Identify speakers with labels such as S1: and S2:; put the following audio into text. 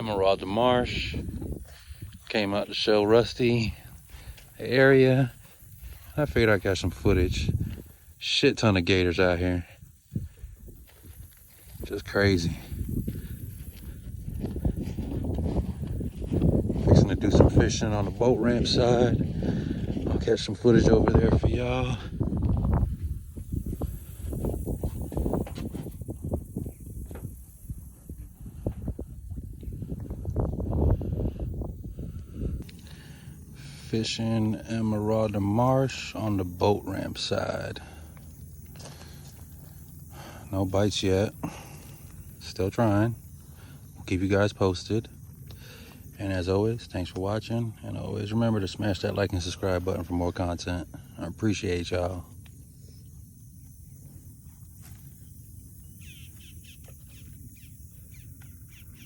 S1: Emerald Marsh. Came out to show Rusty the area. I figured I'd got some footage. Shit ton of gators out here. Just crazy. Fixing to do some fishing on the boat ramp side. I'll catch some footage over there for y'all. Fishing Emerald Marsh on the boat ramp side. No bites yet. Still trying. We'll keep you guys posted. And as always, thanks for watching. And always remember to smash that like and subscribe button for more content. I appreciate y'all.